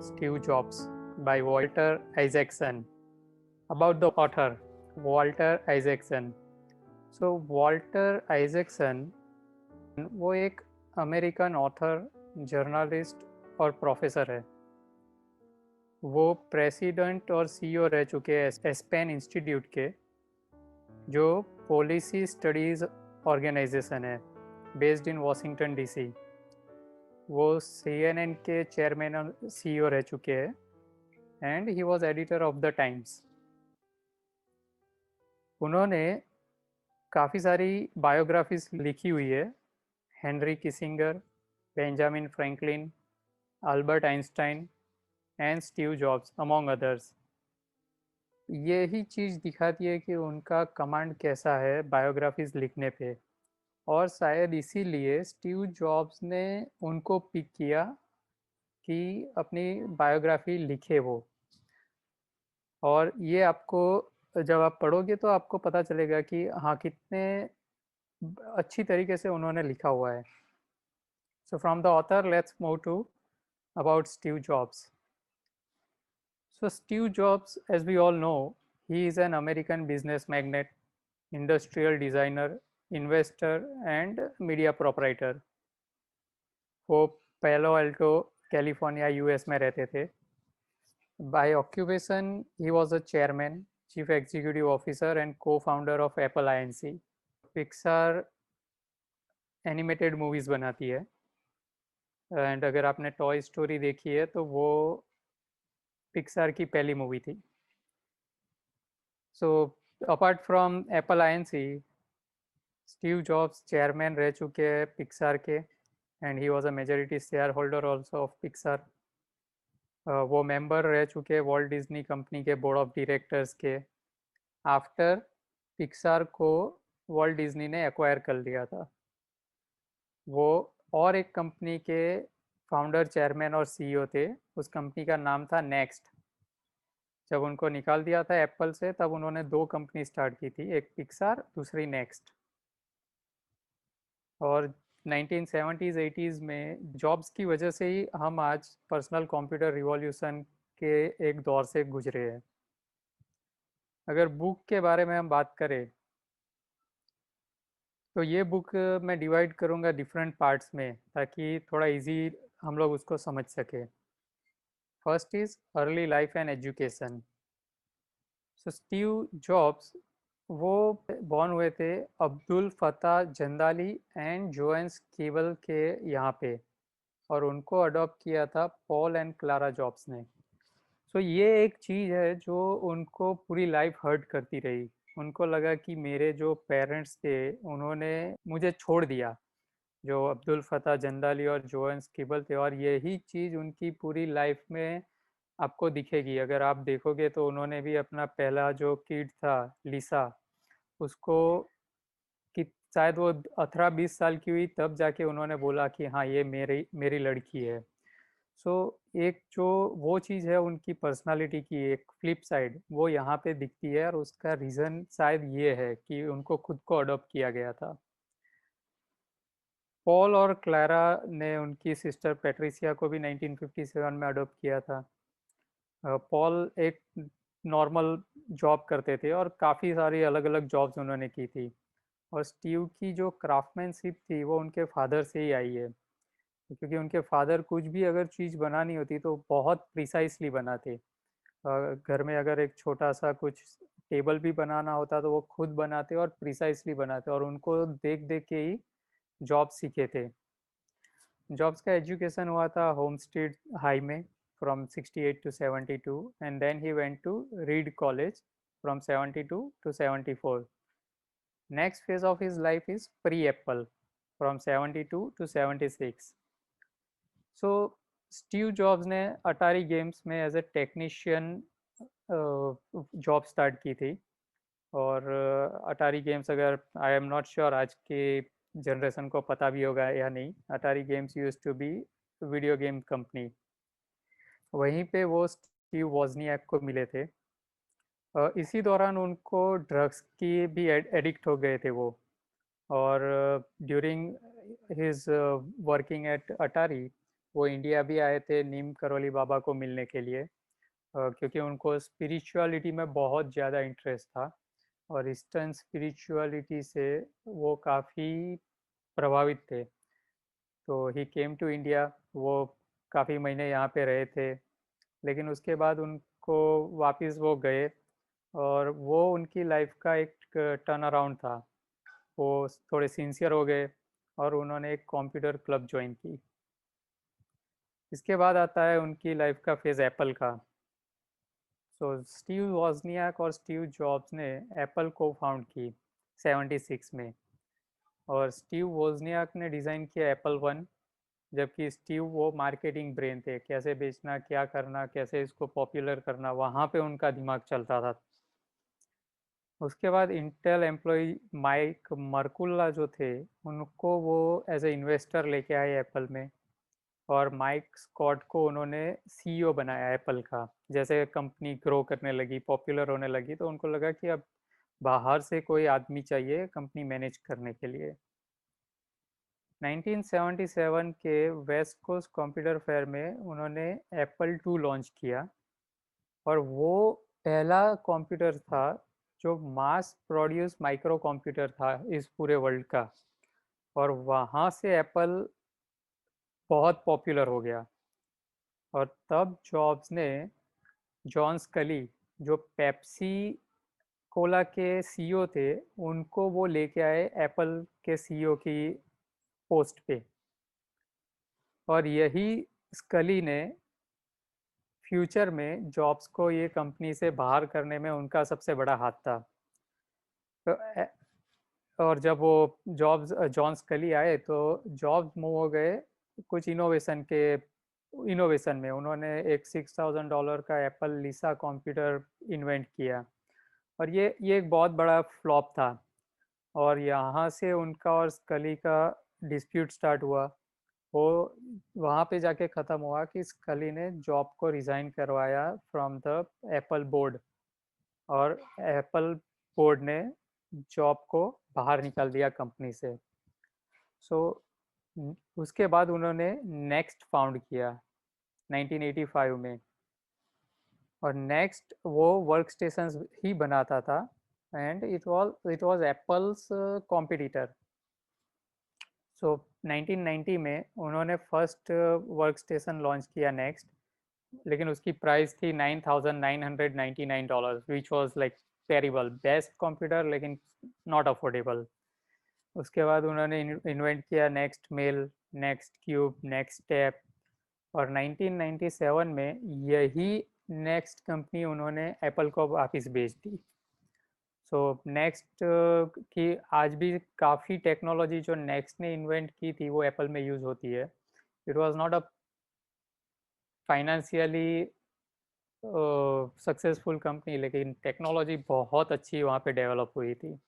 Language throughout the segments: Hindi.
Steve Jobs by Walter Isaacson. About the author, Walter Isaacson. So Walter Isaacson वो एक अमेरिकन ऑथर, जर्नलिस्ट और प्रोफेसर है। वो प्रेसिडेंट और सीईओ रह चुके हैं एस्पेन इंस्टीट्यूट के, जो पॉलिसी स्टडीज़ ऑर्गेनाइजेशन है बेस्ड इन वाशिंगटन डीसी। वो CNN के चेयरमैन और सीईओ रह चुके हैं and he was editor of the times. उन्होंने काफ़ी सारी बायोग्राफीज लिखी हुई है, Henry Kissinger, Benjamin Franklin, Albert Einstein and Steve jobs among others. यही चीज़ दिखाती है कि उनका कमांड कैसा है बायोग्राफीज लिखने पे, और शायद इसीलिए स्टीव जॉब्स ने उनको पिक किया कि अपनी बायोग्राफी लिखे वो। और ये आपको जब आप पढ़ोगे तो आपको पता चलेगा कि हाँ कितने अच्छी तरीके से उन्होंने लिखा हुआ है। So from the author, let's move to about Steve Jobs. So Steve Jobs, as we all know, he is an American business magnate, industrial designer, investor and media proprietor. वो पेलो अल्टो कैलिफोर्निया यूएस में रहते थे। By occupation, he was a chairman, chief executive officer and co-founder of Apple Inc. Pixar animated movies बनाती है, एंड अगर आपने टॉय स्टोरी देखी है तो वो पिक्सार की पहली मूवी थी। So apart from Apple INC, Steve jobs chairman रह चुके हैं पिक्सार के, and he was a majority share holder also of Pixar. वो मेंबर रह चुके हैं वॉल्ट डिज्नी कंपनी के बोर्ड ऑफ डायरेक्टर्स के, आफ्टर पिक्सार को वॉल्ट डिज्नी ने एक्वायर कर लिया था। वो और एक कंपनी के फाउंडर, चेयरमैन और सीईओ थे। उस कंपनी का नाम था नेक्स्ट। जब उनको निकाल दिया था एप्पल से, तब उन्होंने दो कंपनी स्टार्ट की थी, एक पिक्सार, दूसरी नेक्स्ट। और 1970s 80s में जॉब्स की वजह से ही हम आज पर्सनल कंप्यूटर रिवॉल्यूशन के एक दौर से गुजरे हैं। अगर बुक के बारे में हम बात करें तो ये बुक मैं डिवाइड करूँगा डिफरेंट पार्ट्स में, ताकि थोड़ा इजी हम लोग उसको समझ सके। First is early life and education. So Steve jobs वो बॉर्न हुए थे अब्दुल फता जंदाली एंड जोएंस केबल के यहाँ पे, और उनको अडॉप्ट किया था पॉल एंड क्लारा जॉब्स ने। सो ये एक चीज़ है जो उनको पूरी लाइफ हर्ट करती रही। उनको लगा कि मेरे जो पेरेंट्स थे उन्होंने मुझे छोड़ दिया, जो अब्दुल फता जंदाली और जोएंस केबल थे, और यही चीज़ उनकी पूरी लाइफ में आपको दिखेगी। अगर आप देखोगे तो उन्होंने भी अपना पहला जो किड था, लिसा, उसको कि शायद वो 18-20 साल की हुई तब जाके उन्होंने बोला कि हाँ ये मेरी मेरी लड़की है। सो एक जो वो चीज़ है उनकी पर्सनालिटी की एक फ्लिप साइड, वो यहाँ पे दिखती है, और उसका रीज़न शायद ये है कि उनको खुद को अडॉप्ट किया गया था। पॉल और क्लारा ने उनकी सिस्टर पैट्रिसिया को भी 1957 में अडॉप्ट किया था। पॉल एक नॉर्मल जॉब करते थे और काफ़ी सारी अलग अलग जॉब्स उन्होंने की थी, और स्टीव की जो क्राफ्टमैनशिप थी वो उनके फादर से ही आई है, क्योंकि उनके फादर कुछ भी अगर चीज़ बनानी होती तो बहुत प्रिसाइसली बनाते। घर में अगर एक छोटा सा कुछ टेबल भी बनाना होता तो वो खुद बनाते और प्रिसाइसली बनाते, और उनको देख देख के ही जॉब सीखे थे। जॉब्स का एजुकेशन हुआ था होमस्टेड हाई में from 68 to 72, and then he went to Reed College from 72 to 74. Next phase of his life is pre-Apple from 72 to 76. So Steve Jobs ने अटारी गेम्स में as a technician job start की थी। और अटारी गेम्स, अगर आई एम नॉट श्योर आज के जनरेशन को पता भी होगा या नहीं, Atari games use to be video game company. वहीं पे वो स्टीव वॉजनियाक को मिले थे। इसी दौरान उनको ड्रग्स की भी एडिक्ट हो गए थे वो, और ड्यूरिंग हिज वर्किंग एट अटारी वो इंडिया भी आए थे नीम करोली बाबा को मिलने के लिए, क्योंकि उनको स्पिरिचुअलिटी में बहुत ज़्यादा इंटरेस्ट था और ईस्टर्न स्पिरिचुअलिटी से वो काफ़ी प्रभावित थे। तो ही केम टू इंडिया, वो काफ़ी महीने यहाँ पे रहे थे, लेकिन उसके बाद उनको वापस वो गए और वो उनकी लाइफ का एक टर्न अराउंड था। वो थोड़े सिंसियर हो गए और उन्होंने एक कंप्यूटर क्लब ज्वाइन की। इसके बाद आता है उनकी लाइफ का फेज़ एप्पल का। सो स्टीव वॉजनियाक और स्टीव जॉब्स ने एप्पल को फाउंड की 76 में, और स्टीव वोजनियाक ने डिज़ाइन किया एप्पल वन, जबकि स्टीव वो मार्केटिंग ब्रेन थे, कैसे बेचना, क्या करना, कैसे इसको पॉपुलर करना, वहाँ पे उनका दिमाग चलता था। उसके बाद इंटेल एम्प्लॉय माइक मर्कुल्ला जो थे, उनको वो एज ए इन्वेस्टर लेके आए एप्पल में, और माइक स्कॉट को उन्होंने सीईओ बनाया एप्पल का। जैसे कंपनी ग्रो करने लगी, पॉपुलर होने लगी, तो उनको लगा कि अब बाहर से कोई आदमी चाहिए कंपनी मैनेज करने के लिए। 1977 के वेस्ट कोस्ट कंप्यूटर फेयर में उन्होंने एप्पल टू लॉन्च किया, और वो पहला कंप्यूटर था जो मास प्रोड्यूस माइक्रो कंप्यूटर था इस पूरे वर्ल्ड का, और वहाँ से एप्पल बहुत पॉपुलर हो गया। और तब जॉब्स ने जॉन स्कली, जो पेप्सी कोला के सीईओ थे, उनको वो लेके आए एप्पल के सीईओ की पोस्ट पे, और यही स्कली ने फ्यूचर में जॉब्स को ये कंपनी से बाहर करने में उनका सबसे बड़ा हाथ था। तो और जब वो जॉब्स जॉन स्कली आए तो जॉब्स मूव हो गए कुछ इनोवेशन में। उन्होंने एक $6000 का एप्पल लिसा कंप्यूटर इन्वेंट किया, और ये एक बहुत बड़ा फ्लॉप था, और यहाँ से उनका और स्कली का डिस्प्यूट स्टार्ट हुआ। वो वहाँ पे जाके ख़त्म हुआ कि स्कली ने जॉब को रिज़ाइन करवाया फ्रॉम द एप्पल बोर्ड, और एप्पल बोर्ड ने जॉब को बाहर निकाल दिया कंपनी से। सो उसके बाद उन्होंने नेक्स्ट फाउंड किया 1985 में, और नेक्स्ट वो वर्क स्टेशंस ही बनाता था, and it was Apple's competitor. So 1990 में उन्होंने फर्स्ट वर्क स्टेशन लॉन्च किया नेक्स्ट, लेकिन उसकी प्राइस थी $9999, which was like terrible, best computer लेकिन नॉट अफोर्डेबल। उसके बाद उन्होंने इन्वेंट किया NeXT mail, NeXT cube, NeXT tap, और 1997 में यही नेक्स्ट कंपनी उन्होंने एप्पल को वापिस बेच दी। सो नेक्स्ट की आज भी काफ़ी टेक्नोलॉजी जो नेक्स्ट ने इन्वेंट की थी वो एप्पल में यूज़ होती है। It was not a financially successful company, लेकिन टेक्नोलॉजी बहुत अच्छी वहाँ पे डेवलप हुई थी।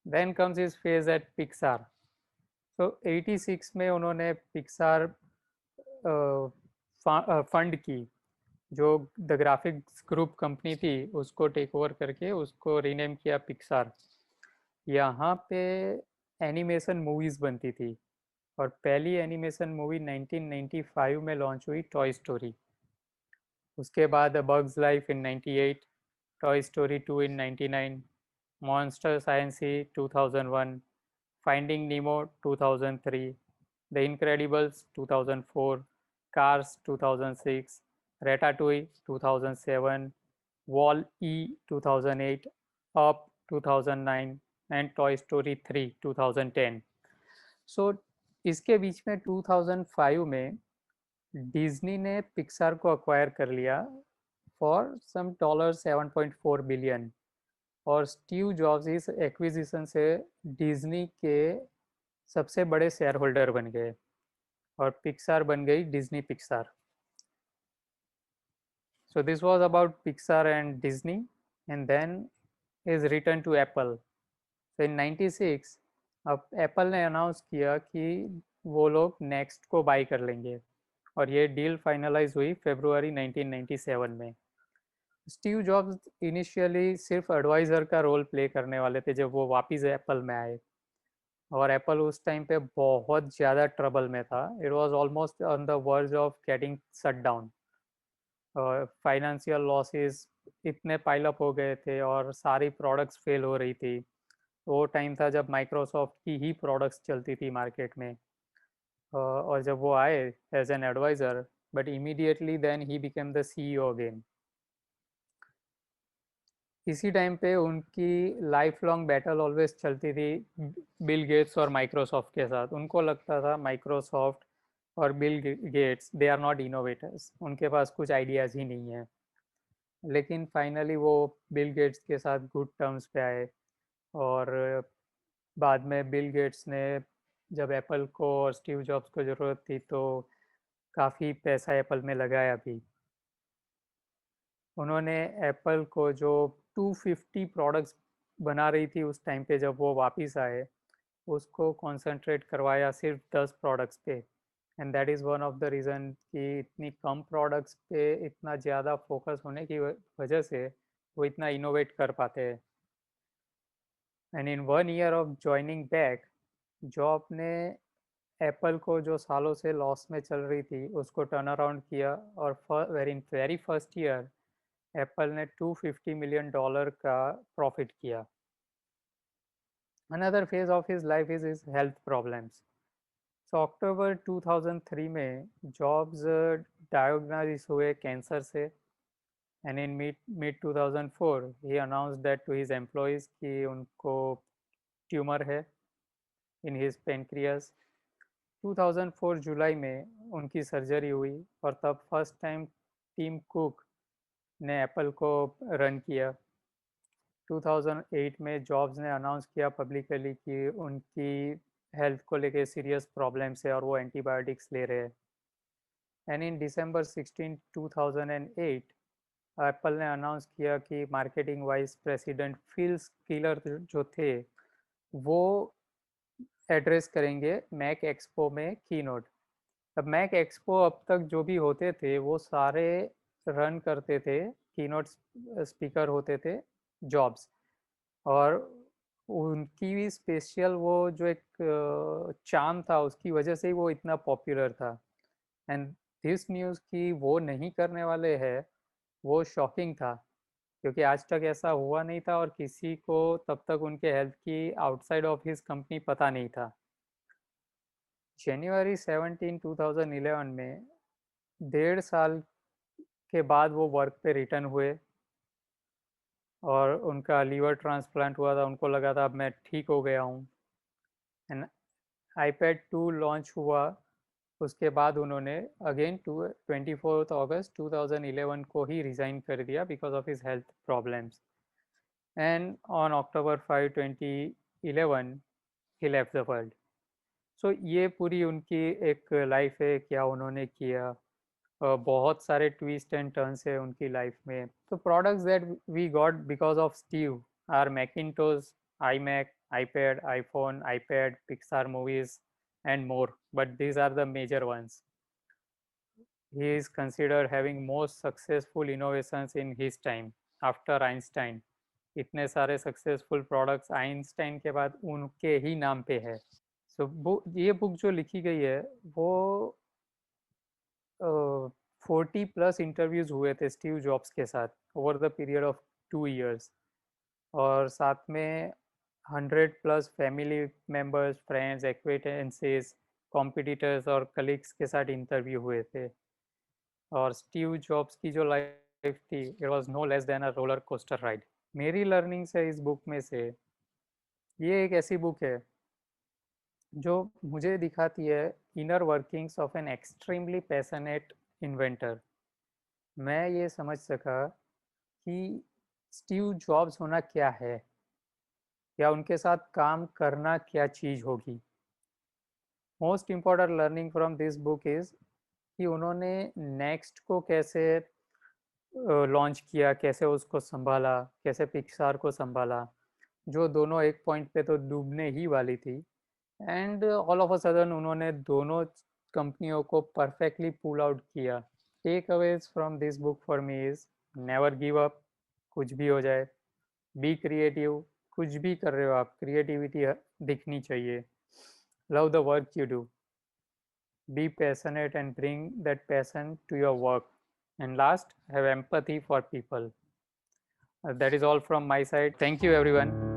Then comes his phase at Pixar. So 86 में उन्होंने पिक्सार फंड की, जो द ग्राफिक्स ग्रुप कंपनी थी उसको टेक ओवर करके उसको रीनेम किया पिक्सार। यहाँ पे एनिमेशन मूवीज़ बनती थी, और पहली एनिमेशन मूवी 1995 में लॉन्च हुई, टॉय स्टोरी। उसके बाद Bug's Life in 98, Toy Story 2 in 99, monster साइंसी 2001, Finding Nemo 2003, the Incredibles 2004, Cars 2006, Ratatouille 2007, Wall E 2008, up 2009, and Toy Story 3 2010। So इसके बीच में 2005 में डिज्नी ने पिक्सार को अक्वायर कर लिया फॉर सम $7.4 बिलियन, और स्टीव जॉब्स इस एक्विजिशन से डिज्नी के सबसे बड़े शेयर होल्डर बन गए, और पिक्सार बन गई Disney Pixar. So this was about Pixar and Disney, and then is return to Apple. So in 96 अब एप्पल ने अनाउंस किया कि वो लोग नेक्स्ट को बाई कर लेंगे, और ये डील फाइनलाइज हुई फरवरी 1997 में। स्टीव जॉब्स इनिशियली सिर्फ एडवाइज़र का रोल प्ले करने वाले थे जब वो वापस एप्पल में आए, और एप्पल उस टाइम पे बहुत ज़्यादा ट्रबल में था। It was almost on the verge of getting shut down. Financial losses इतने पाइल अप हो गए थे और सारी प्रोडक्ट्स फेल हो रही थी। वो टाइम था जब माइक्रोसॉफ्ट की ही प्रोडक्ट्स चलती थी मार्केट में। और जब वो आए as an advisor, but immediately then he became the CEO again. इसी टाइम पे उनकी लाइफ लॉन्ग बैटल ऑलवेज चलती थी बिल गेट्स और माइक्रोसॉफ्ट के साथ। उनको लगता था माइक्रोसॉफ्ट और Bill Gates they are not innovators, उनके पास कुछ आइडियाज़ ही नहीं है। लेकिन फाइनली वो बिल गेट्स के साथ गुड टर्म्स पे आए। और बाद में बिल गेट्स ने जब एप्पल को और स्टीव जॉब्स को ज़रूरत थी तो काफ़ी पैसा एप्पल में लगाया भी। उन्होंने एप्पल को जो 250 प्रोडक्ट्स बना रही थी उस टाइम पे जब वो वापस आए, उसको कंसंट्रेट करवाया सिर्फ 10 प्रोडक्ट्स पे। And that is one of the reason कि इतनी कम प्रोडक्ट्स पे इतना ज़्यादा फोकस होने की वजह से वो इतना इनोवेट कर पाते हैं। And in 1 year of joining back, job ने एप्पल को जो सालों से लॉस में चल रही थी उसको टर्न अराउंड किया। और in very first year Apple ने $250 मिलियन का प्रॉफिट किया। Another phase of his life is his health problems. So October 2003 में जॉब्स डायग्नोसिस हुए कैंसर से। And in mid 2004 he announced that to his employees कि उनको ट्यूमर है इन हिज पेनक्रियास। 2004 जुलाई में उनकी सर्जरी हुई और तब फर्स्ट टाइम टीम कुक ने एप्पल को रन किया। 2008 में जॉब्स ने अनाउंस किया पब्लिकली कि उनकी हेल्थ को लेके सीरियस प्रॉब्लम्स है और वो एंटीबायोटिक्स ले रहे हैं। एंड इन December 16, 2008 एप्पल ने अनाउंस किया कि marketing vice president Phil Schiller जो थे वो एड्रेस करेंगे मैक एक्सपो में की नोट। अब मैक एक्सपो अब तक जो भी होते थे वो सारे रन करते थे, कीनोट स्पीकर होते थे जॉब्स। और उनकी भी स्पेशल वो जो एक चार्म था उसकी वजह से ही वो इतना पॉपुलर था। एंड दिस न्यूज़ कि वो नहीं करने वाले हैं वो शॉकिंग था, क्योंकि आज तक ऐसा हुआ नहीं था और किसी को तब तक उनके हेल्थ की आउटसाइड ऑफ हिज कंपनी पता नहीं था। January 17, 2011 में 1.5 साल के बाद वो वर्क पे रिटर्न हुए और उनका लीवर ट्रांसप्लांट हुआ था। उनको लगा था अब मैं ठीक हो गया हूँ। एंड iPad 2 लॉन्च हुआ। उसके बाद उन्होंने अगेन 24 अगस्त 2011 को ही रिज़ाइन कर दिया because of his health problems. And on October 5, 2011 he left the world. So ये पूरी उनकी एक लाइफ है, क्या उन्होंने किया। बहुत सारे ट्विस्ट एंड टर्न्स है उनकी लाइफ में। तो products that we got because of Steve are Macintosh, iMac, iPad, iPhone, iPad, Pixar movies and more, but these are the major ones. He is considered having most successful innovations in his time after Einstein. इतने सारे सक्सेसफुल प्रोडक्ट्स आइंस्टाइन के बाद उनके ही नाम पे है। सो ये बुक जो लिखी गई है वो 40+ इंटरव्यूज हुए थे स्टीव जॉब्स के साथ over the period of 2 years। और साथ में 100+ family members, friends, acquaintances, competitors और कलीग्स के साथ इंटरव्यू हुए थे। और स्टीव जॉब्स की जो लाइफ थी it was no less than a roller coaster ride. मेरी लर्निंग्स है इस बुक में से, ये एक ऐसी बुक है जो मुझे दिखाती है inner workings of an extremely passionate inventor. मैं ये समझ सका कि स्टीव जॉब्स होना क्या है या उनके साथ काम करना क्या चीज़ होगी। Most important learning from this book is कि उन्होंने नेक्स्ट को कैसे लॉन्च किया, कैसे उसको संभाला, कैसे पिक्सार को संभाला, जो दोनों एक पॉइंट पे तो डूबने ही वाली थी। And all of a sudden उन्होंने दोनों कंपनियों को परफेक्टली पुल आउट किया। Takeaways from this book for me is never give up, कुछ भी हो जाए। बी क्रिएटिव, कुछ भी कर रहे हो आप, क्रिएटिविटी दिखनी चाहिए। Love the work you do. Be passionate and bring that passion to your work. And last, have empathy for people. That is all from my side. Thank you, everyone.